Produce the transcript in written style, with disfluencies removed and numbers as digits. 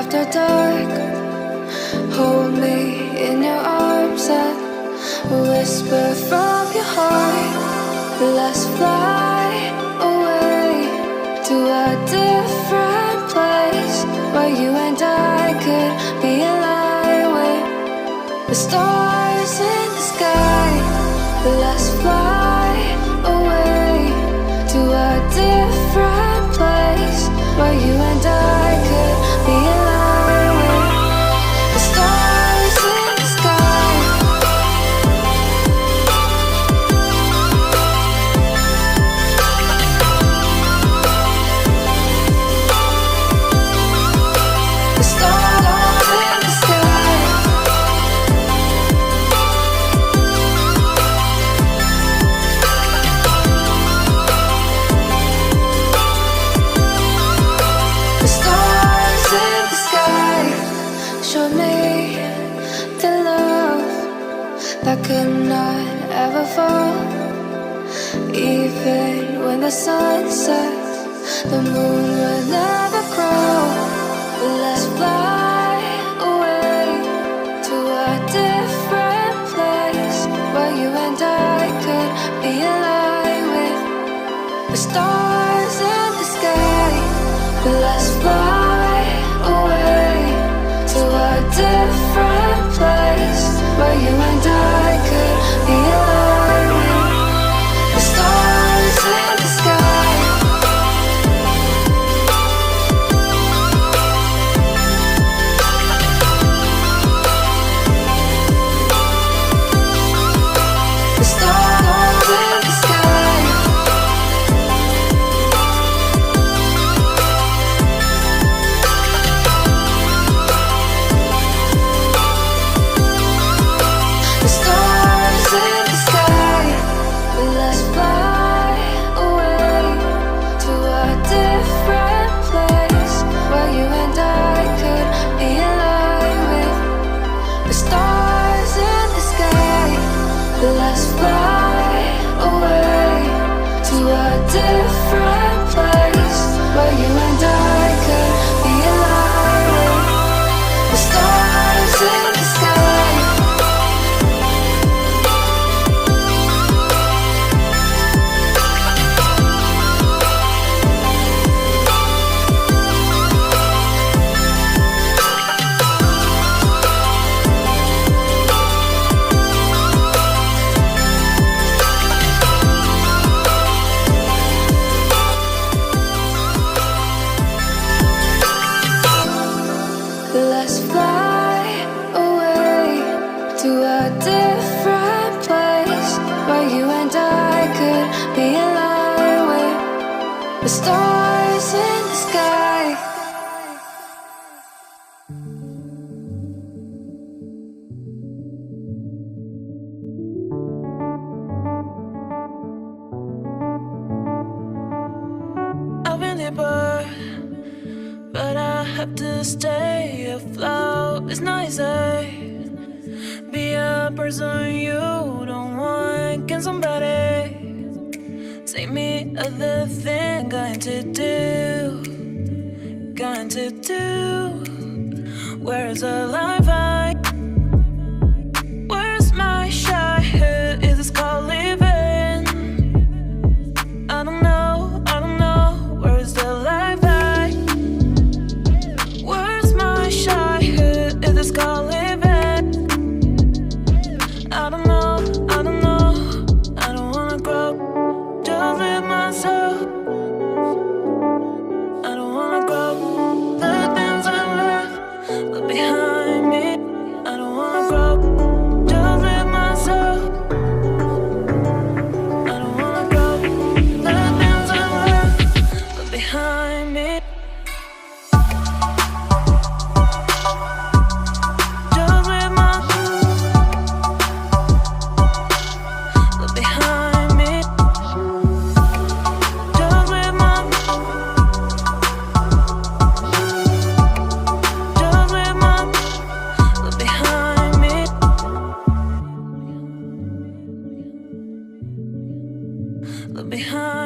after dark. Hold me in your arms and whisper from your heart. Let's fly away to a different place where you and I could be aligned with the stars in the sky. Let's fly away to a different place where you and I could be aligned with the stars in the sky. The stars in the sky. The stars in the sky show me the love that could not ever fall. Even when the sun sets, the moon will never grow. Let's fly away to a different place where you and I could be aligned with the stars in the sky. Let's fly away to a different place where you and I could be aligned with the stars in the sky. The stars in the sky. The stars in the sky. Let's fly away to a different place where you and I could be aligned with the stars in the sky. Let's fly away to a different place where you and I could be aligned with the stars in the sky. Let's fly away to a different place where you and I could be aligned with the stars in the sky. I've been deeper, but I have to stay afloat. It's not easy. Be a person you don't want. Can somebody take me other thing? Going to do, going to do. Where's the life I? Where's my shy? Who is this called living? I don't know, I don't know. Where's the life I? Where's my shy? Who is this called living? I don't know, I don't know. I don't wanna grow, just live myself. I don't wanna grow, the things I left behind me. I don't wanna grow, just live myself. I don't wanna grow, the things I left behind me. Just live behind me. Just live behind me. Look behind.